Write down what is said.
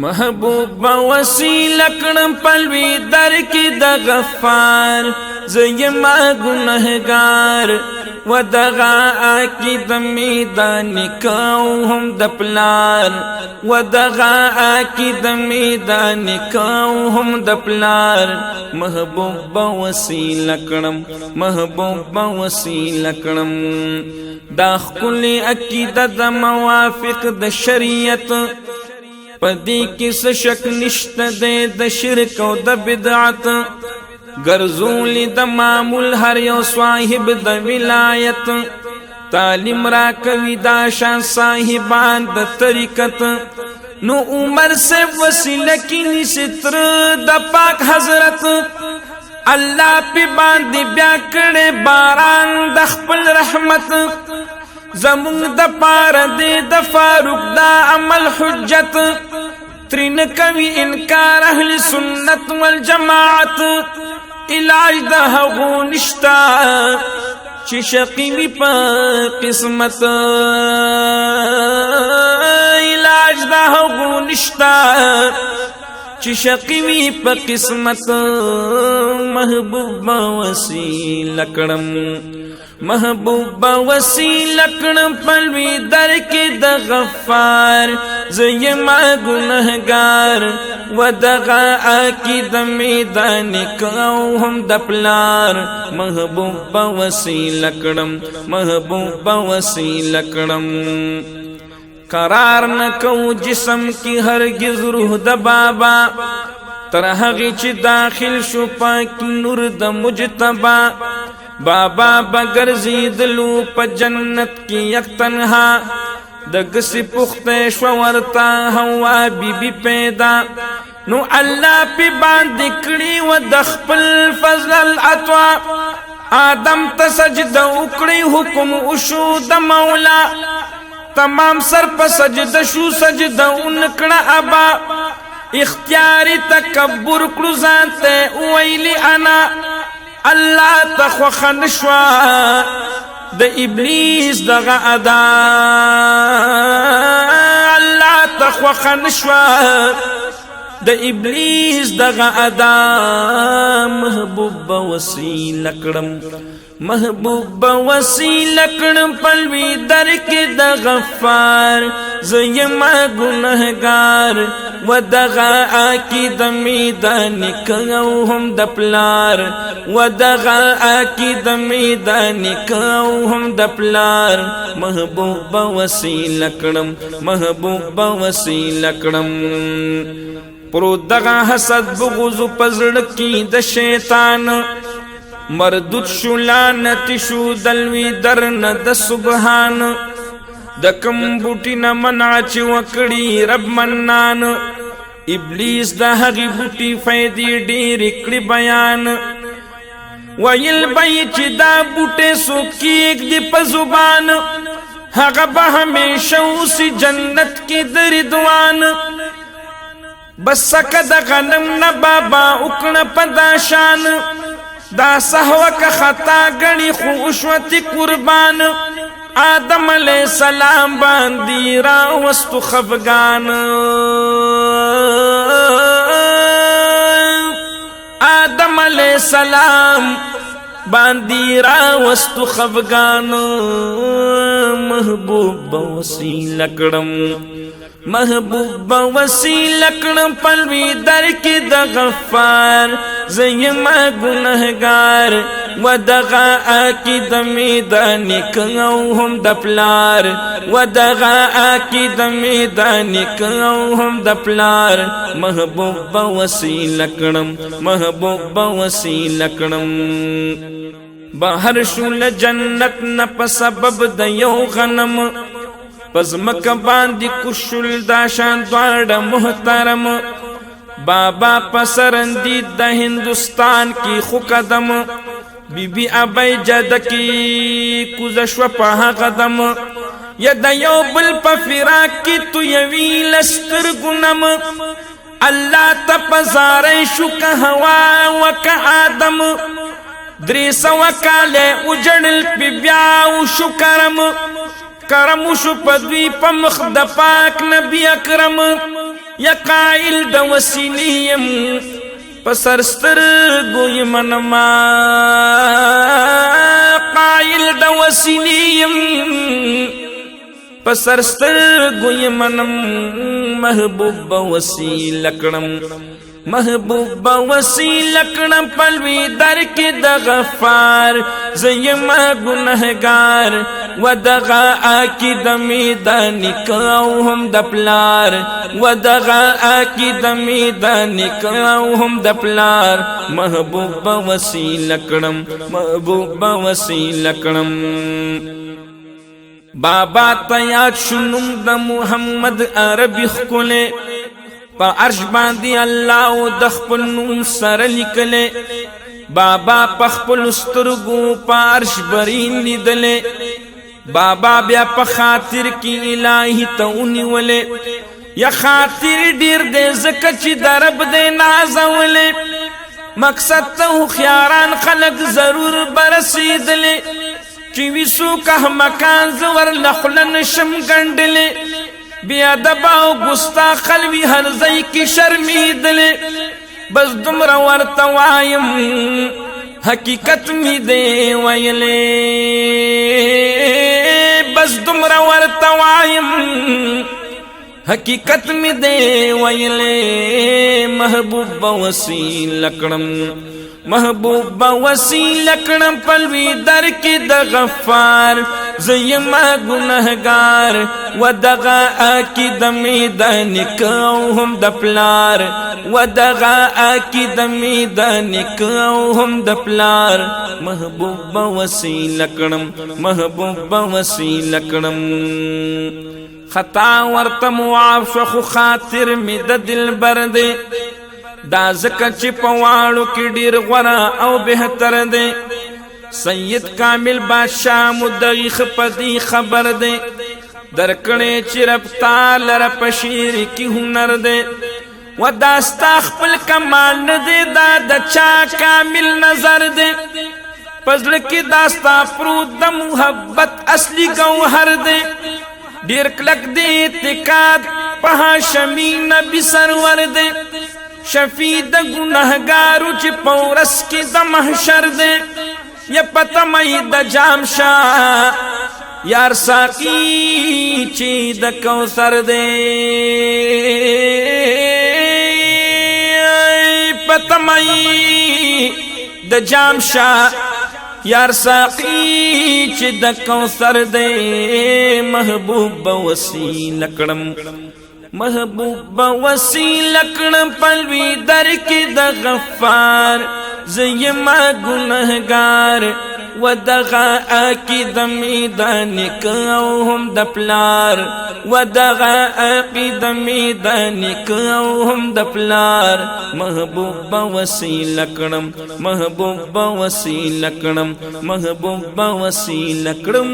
محبوب وسیله کړم پلوی در کې د غفار زما ګنهګار و دغه عقید میدان کو هم د پلار و دغه عقید میدان کو هم د پلار محبوب وسیله کړم محبوب وسیله کړم دا خپل عقیده د موافق د شریعت پدې کې څه شک نشته د شرک او د بدعت ګرځول د معمول هر یو صاحب د ولایت تعلیم را کوي دا شان صاحبان د طریقت نو عمر سے وسیله کې نستر د پاک حضرت الله په باندې بیا کړه باران د خپل رحمت زمون د پار دی د فاروق دا عمل حجت ترین کوي انکار اهل سنت والجماعت علاج د هغو نشتا چې شقی وي په قسمت علاج د هغو نشتا چې شقی وي په قسمت محبوب وسیله کړم محبوب وسیله کړم پلوی در کې د غفار زما ګنهګار و دغه عقید میدان کو هم د پلار محبوب وسیله کړم محبوب وسیله کړم قرار نکو جسم کی هرگز روح د بابا تر هغه چې داخل شو پاک نور د مجتبا بابا بگر زیدلو پا جنت کی یک تنہا دگسی پختے شورتا ہوا بی بی پیدا نو اللہ پی باندکڑی و دخپل فضل العطوا آدم تا سجد اکڑی حکم اشو د مولا تمام سر پا سجد شو سجد انکڑا ابا اختیاری تکبر کرو زانتے اویلی انا اللہ تخوخن شوا د ابلیس دغه ادا اللہ تخوخن شوا د ابلیس دغه ادا محبوب وسیله کړم محبوب وسیله کړم پلوی در کې د غفار زما ګنهګار و دغه عقید میدان کو هم د پلار و دغه عقید میدان کو هم د پلار محبوب وسیله کړم محبوب وسیله کړم پرو دغه حسد بغض پزړ کې د شیطان مردود شو لعنت شو دلوی درن د سبحان د کم بوټی نه منع چې وکړي رب منان ابلیس د هغې بوټي فایدې ډېرې کړي بیان ویل به چې دا بوټی څوک کېږدي په زبان هغه به همیشه اوسي جنت کې د رضوان بس سکه د غنم نه بابا وکړه په دا شان دا سهوه که خطا گنی خوشوتی قربان آدم علیہ السلام باندی راوستو خفگان آدم علیہ السلام باندی راوستو خفگان محبوب وسیله کړم محبوب وسیله کړم پلوی در کې د غفار زما ګنهګار و دغه عقید میدان کو هم د پلار و دغه عقید میدان کو هم د پلار محبوب وسیله کړم محبوب وسیله کړم بهر شول جنت نه په سبب د یو غنم پس مکه باندې کوشل دا شان دواړه محترم بابا پسرندی د هندوستان کی خو قدم بی بی ابی جد کی کوزشو په قدم ید یو بل په فراق کی تو یوی لستر گنم الله تپزارې شو که هوا وک آدم درې سو کاله وجړل پی بیا او شو کرم شو پدوی په مخ د پاک نبی اکرم یا قائل د وسیلیم پسر سترګو یې منما قائل د وسیلیم پسر سترګو یې منم محبوب به وسیله کړم محبوب به وسیله کړم په لوی در کې د غفار زه یمه ګنهګار و دغه عقیده مې د نیکه او هم د پلار و دغه عقیده مې د نیکه او هم د پلار محبوب به وسیله کړم محبوب به وسیله کړم بابا ته یاد شنوم د محمد عربي ښکلی په عرش باندې الله او د خپل نوم سره لیکلی بابا په خپلو سترګو په عرش برین لیدلی بابا بیا په خاطر کې الهي ته ونیولې یا خاطر ډیر دی ځکه چې د رب دی نازولی مقصد ته هوښیاران خلک ضرور برسېدلی چې وي څوک احمقان زه ورله خوله نشم ګنډلی بې ادبه او ګستاخ خلوي هر ځای کې شرمېدلی بس دومره ورته وایم حقیقت مې دی ویلی بس دومره ورته وایم حقیقت مې دی ویلی محبوب به وسیله کړم محبوب به وسیله کړم په لوی در کې د غفار زه یمه ګنهګار و دغه عقیده مې د نیکه او هم د پلار و دغه عقیده مې د نیکه او هم د پلار محبوب به وسیله کړم محبوب به وسیله کړم خطا ورته معاف شو خو خاطر مې د دلبر دی دا ځکه چې په واړو کې ډېر غوره او بهتر دی سید کامل بادشاه مدعي په دې خبر دی درکړې چې رب تعالی لره په شعر کې هنر دی و دا ستا خپل کمال نه دی دا د چا کامل نظر دی په زړه کې دا ستا پروت د محبت اصلي ګوهر دی ډېر کلک دی اعتقاد په هاشمي نبي سرور دی شفیع د ګنهګارو چې په ورځ کې د محشر دی یا پته مې د جام شاه یار ساقي چې د کوثر دی پته مې د جام شاه یار ساقي چې د کوثر دی محبوب به وسیله کړم محبوب به وسیله کړم په لوی در کې د غفار زه یمه ګنهګار و دغه عقیده مې د نیکه او هم د پلار و دغه عقیده مې د نیکه او هم د پلار محبوب به وسیله کړم محبوب به وسیله کړم محبوب به وسیله کړم